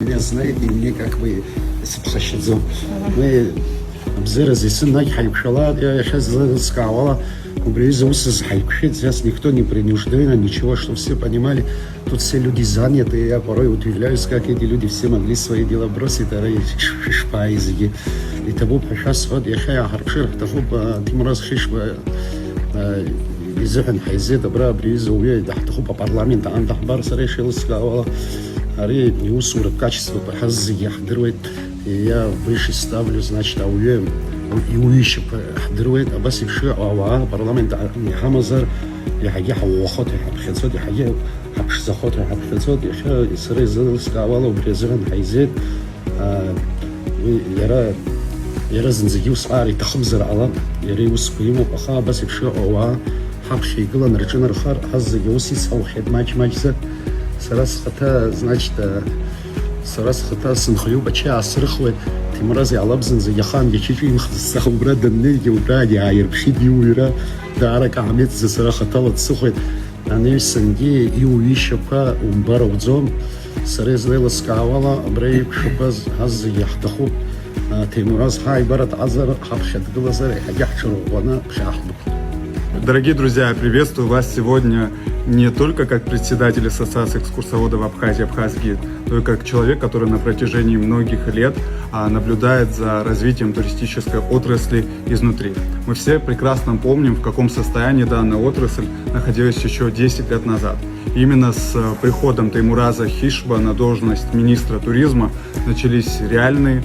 Меня знаете, мне как бы сопсащидзо. Мы обзыры сын на хайпшала, я сейчас сказала, убрезался хайпшит, сейчас никто не принужден, ничего, что все понимали. Тут все люди заняты, я порой удивляюсь, как эти люди все могли свои дела бросить, а шпайзги. И того сейчас вот я шая харкшир, того Тимураз Хишба изыхан хайзе добра бризу, я дахту по парламент, ан дахбар решил сказала. Ари неусура качество похазы яхдрует, и я выше ставлю, значит, ауем и уище яхдрует, а бас еще ава парламент хамазар я хаги хавохот хабхецот я хаги хабшзахот хабхецот я ша исрай задал сказала убрезан хайзет яра зинзиги усари тахмзар ала яри усқиму аха бас еще ава хабши глан речнар хар хазы юсис ау хидмач мачза Сарас хата, значит, сарас хата сынхаю бача асрыхвы Тимурази алабзын за яхан ячичи им хсахубра дамнеги убради айрбши диуира да арака амет за сара хата латсухвы ане санги и уишапа умбара удзом сарез лела скавала абрей шупаз хаз яхтаху Тимураз хай барат азар хабшат глазар хагяхчуру вана пшахбу. Дорогие друзья, приветствую вас сегодня не только как председатель Ассоциации экскурсоводов Абхазии «Абхазгид», но и как человек, который на протяжении многих лет наблюдает за развитием туристической отрасли изнутри. Мы все прекрасно помним, в каком состоянии данная отрасль находилась еще 10 лет назад. Именно с приходом Теймураза Хишба на должность министра туризма начались реальные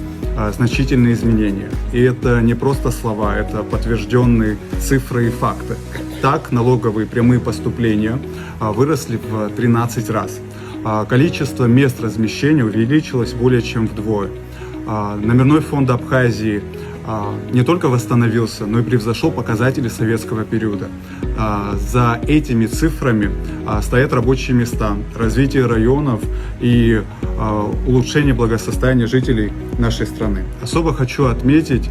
значительные изменения. И это не просто слова, это подтвержденные цифры и факты. Так, налоговые прямые поступления выросли в 13 раз. Количество мест размещения увеличилось более чем вдвое. Номерной фонд Абхазии не только восстановился, но и превзошел показатели советского периода. За этими цифрами стоят рабочие места, развитие районов и улучшение благосостояния жителей нашей страны. Особо хочу отметить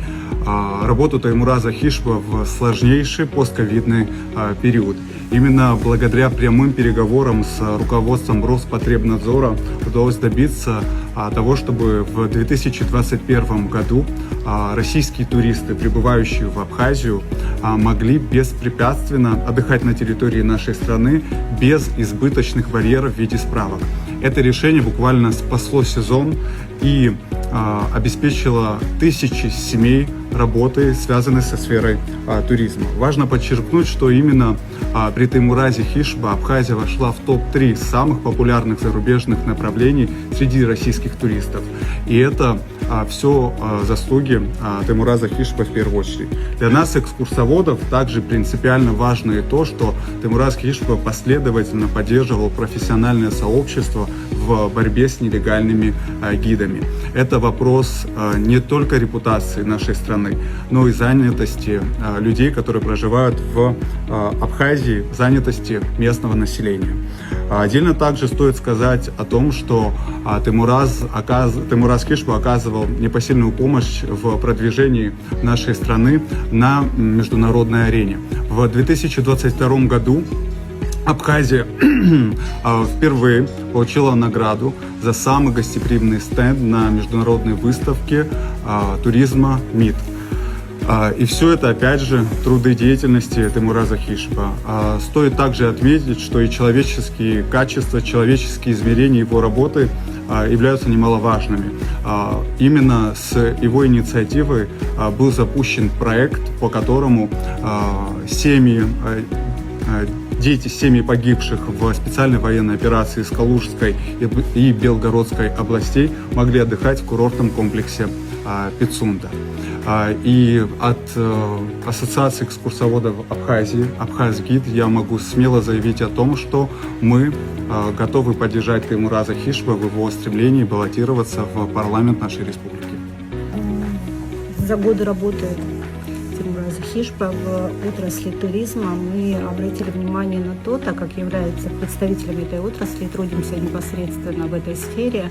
работу Теймураза Хишба в сложнейший постковидный период. Именно благодаря прямым переговорам с руководством Роспотребнадзора удалось добиться того, чтобы в 2021 году российские туристы, прибывающие в Абхазию, могли беспрепятственно отдыхать на территории нашей страны без избыточных барьеров в виде справок. Это решение буквально спасло сезон и обеспечило тысячи семей работы, связанной со сферой туризма. Важно подчеркнуть, что именно при Теймуразе Хишба Абхазия вошла в топ-3 самых популярных зарубежных направлений среди российских туристов. И это все заслуги Теймураза Хишба в первую очередь. Для нас, экскурсоводов, также принципиально важно и то, что Теймураз Хишба последовательно поддерживал профессиональное сообщество в борьбе с нелегальными гидами. Это вопрос не только репутации нашей страны, но и занятости людей, которые проживают в Абхазии, занятости местного населения. Отдельно также стоит сказать о том, что Теймураз Хишба оказывал непосильную помощь в продвижении нашей страны на международной арене. В 2022 году Абхазия впервые получила награду за самый гостеприимный стенд на международной выставке туризма МИД. И все это, опять же, труды деятельности Теймураза Хишба. Стоит также отметить, что и человеческие качества, человеческие измерения его работы являются немаловажными. Именно с его инициативы был запущен проект, по которому дети семьи погибших в специальной военной операции из Калужской и Белгородской областей могли отдыхать в курортном комплексе Пицунда. И от Ассоциации экскурсоводов Абхазии «Абхазгид» я могу смело заявить о том, что мы готовы поддержать Теймураза Хишба в его стремлении баллотироваться в парламент нашей республики. За годы работы Теймураза Хишба в отрасли туризма мы обратили внимание на то, так как является представителем этой отрасли и трудимся непосредственно в этой сфере,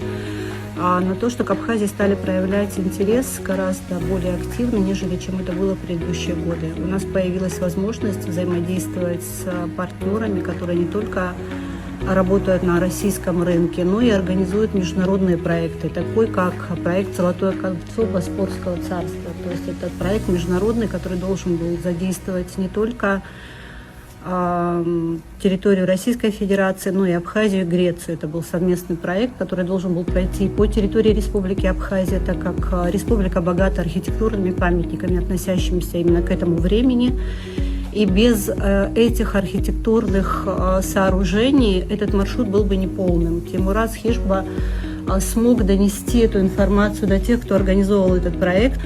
на то, что к Абхазии стали проявлять интерес гораздо более активно, нежели чем это было в предыдущие годы. У нас появилась возможность взаимодействовать с партнерами, которые не только работают на российском рынке, но и организуют международные проекты, такой как проект «Золотое кольцо Боспорского царства». То есть это проект международный, который должен был задействовать не только территорию Российской Федерации, но и Абхазию и Грецию. Это был совместный проект, который должен был пройти по территории Республики Абхазия, так как республика богата архитектурными памятниками, относящимися именно к этому времени. И без этих архитектурных сооружений этот маршрут был бы неполным. Тимураз Хишба смог донести эту информацию до тех, кто организовал этот проект.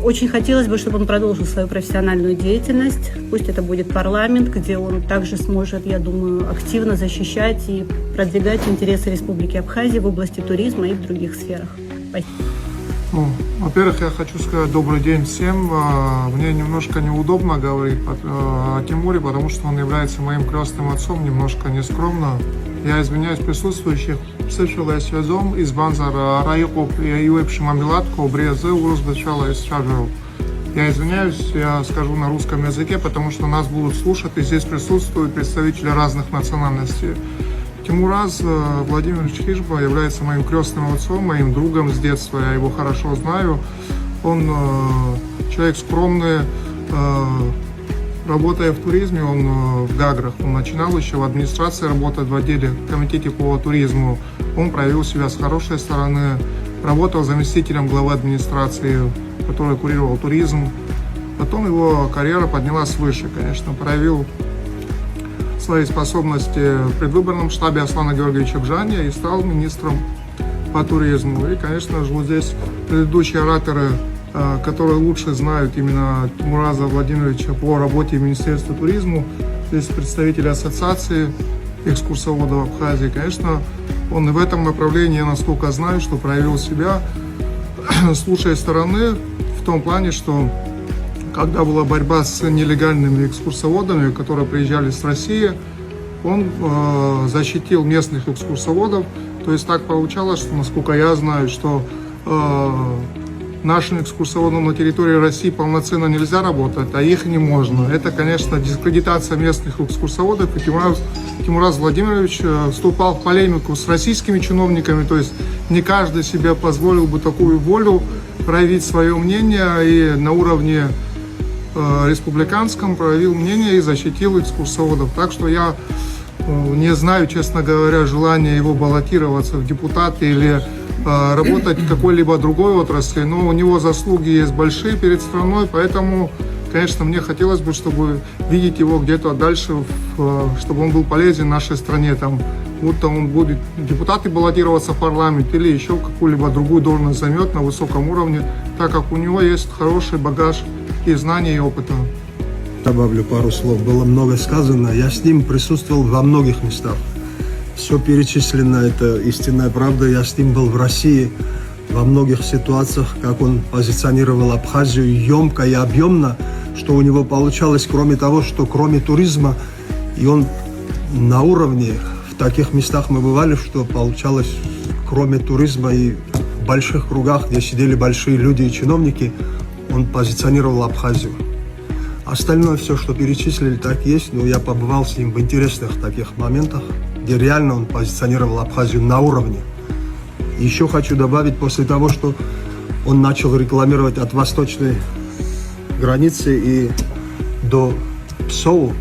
Очень хотелось бы, чтобы он продолжил свою профессиональную деятельность. Пусть это будет парламент, где он также сможет, я думаю, активно защищать и продвигать интересы Республики Абхазия в области туризма и в других сферах. Спасибо. Во-первых, я хочу сказать добрый день всем. Мне немножко неудобно говорить о Тимуре, потому что он является моим крестным отцом, немножко нескромно. Я извиняюсь присутствующих. Встречалась связом из Банзара Райкоп и Юэпши Мамилатко, Брезе, Урузбачала и Стражев. Я извиняюсь, я скажу на русском языке, потому что нас будут слушать, и здесь присутствуют представители разных национальностей. Тимураз Владимирович Хишба является моим крестным отцом, моим другом с детства, я его хорошо знаю. Он человек скромный, работая в туризме, он в Гаграх, он начинал еще в администрации работать в отделе комитете по туризму. Он проявил себя с хорошей стороны, работал заместителем главы администрации, который курировал туризм. Потом его карьера поднялась выше, конечно, проявил свои способности в предвыборном штабе Аслана Георгиевича Бжания и стал министром по туризму. И, конечно же, вот здесь предыдущие ораторы, которые лучше знают именно Тимураза Владимировича по работе Министерства туризма, здесь представители ассоциации экскурсоводов Абхазии, конечно, он и в этом направлении, насколько знаю, что проявил себя с лучшей стороны в том плане, что когда была борьба с нелегальными экскурсоводами, которые приезжали с России, он защитил местных экскурсоводов. То есть так получалось, что, насколько я знаю, что нашим экскурсоводам на территории России полноценно нельзя работать, а их не можно. Это, конечно, дискредитация местных экскурсоводов. И Тимураз Владимирович вступал в полемику с российскими чиновниками, то есть не каждый себе позволил бы такую волю проявить свое мнение, и на уровне республиканском проявил мнение и защитил экскурсоводов. Так что я не знаю, честно говоря, желания его баллотироваться в депутаты или работать в какой-либо другой отрасли, но у него заслуги есть большие перед страной, поэтому, конечно, мне хотелось бы, чтобы видеть его где-то дальше, чтобы он был полезен нашей стране, там, будто он будет депутаты баллотироваться в парламент или еще какую-либо другую должность займет на высоком уровне, так как у него есть хороший багаж и знаний, и опыта. Добавлю пару слов. Было много сказано. Я с ним присутствовал во многих местах. Все перечислено, это истинная правда. Я с ним был в России во многих ситуациях, как он позиционировал Абхазию емко и объемно, что у него получалось, кроме того, что кроме туризма, и он на уровне, в таких местах мы бывали, что получалось, кроме туризма и в больших кругах, где сидели большие люди и чиновники, он позиционировал Абхазию. Остальное все, что перечислили, так есть, но я побывал с ним в интересных таких моментах, где реально он позиционировал Абхазию на уровне. И еще хочу добавить, после того, что он начал рекламировать от восточной границы и до Псоу,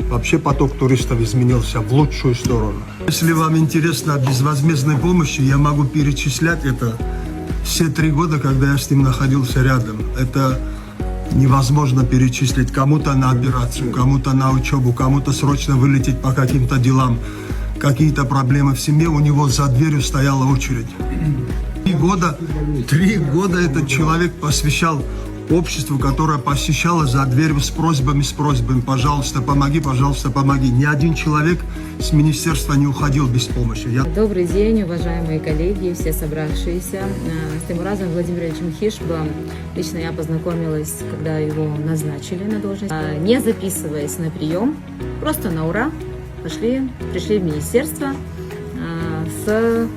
вообще поток туристов изменился в лучшую сторону. Если вам интересно безвозмездной помощи, я могу перечислять это все 3 года, когда я с ним находился рядом. Это невозможно перечислить. Кому-то на операцию, кому-то на учебу, кому-то срочно вылететь по каким-то делам. Какие-то проблемы в семье, у него за дверью стояла очередь. 3 года этот человек посвящал обществу, которое посещало за дверью с просьбами, пожалуйста, помоги, пожалуйста, помоги. Ни один человек с министерства не уходил без помощи. Добрый день, уважаемые коллеги, все собравшиеся. С Тимуразом Владимировичем Хишба лично я познакомилась, когда его назначили на должность. Не записываясь на прием, просто на ура пришли в министерство с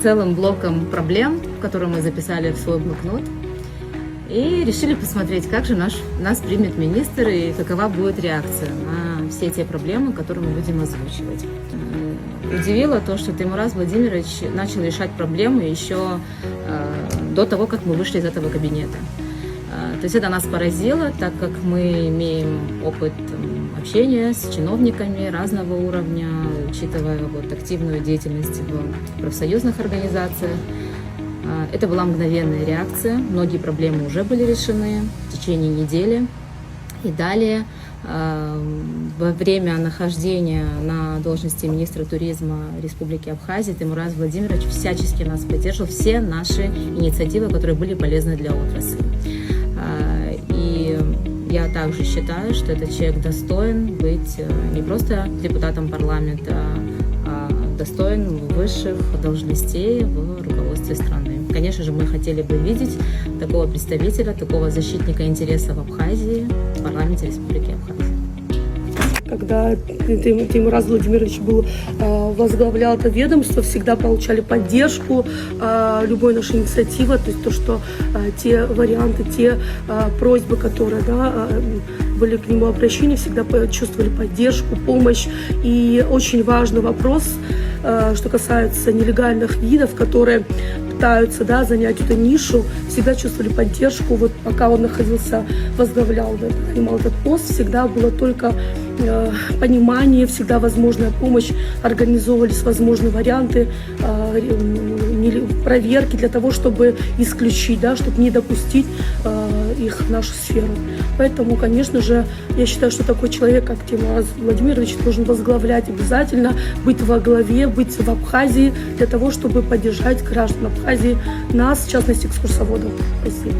целым блоком проблем, которые мы записали в свой блокнот. И решили посмотреть, как же нас примет министр и какова будет реакция на все те проблемы, которые мы будем озвучивать. удивило то, что Теймураз Владимирович начал решать проблемы еще до того, как мы вышли из этого кабинета. То есть это нас поразило, так как мы имеем опыт общения с чиновниками разного уровня, учитывая вот активную деятельность в профсоюзных организациях. Это была мгновенная реакция, многие проблемы уже были решены в течение недели. И далее, во время нахождения на должности министра туризма Республики Абхазия, Теймураз Владимирович всячески нас поддерживал, все наши инициативы, которые были полезны для отрасли. И я также считаю, что этот человек достоин быть не просто депутатом парламента, а достоин высших должностей в руководстве страны. Конечно же, мы хотели бы видеть такого представителя, такого защитника интересов Абхазии в парламенте Республики Абхазия. Когда Теймураз Владимирович возглавлял это ведомство, всегда получали поддержку любой нашей инициативы, то есть то, что те варианты, те просьбы, которые были к нему обращены, всегда чувствовали поддержку, помощь. И очень важный вопрос, что касается нелегальных видов, которые пытаются занять эту нишу, всегда чувствовали поддержку. Вот пока он возглавлял, занимал этот пост, всегда было только понимание, всегда возможная помощь, организовывались возможные варианты проверки для того, чтобы исключить, чтобы не допустить их в нашу сферу. Поэтому, конечно же, я считаю, что такой человек, как Теймураз Владимирович, должен возглавлять обязательно, быть во главе, быть в Абхазии для того, чтобы поддержать граждан Абхазии, нас, в частности, экскурсоводов. Спасибо.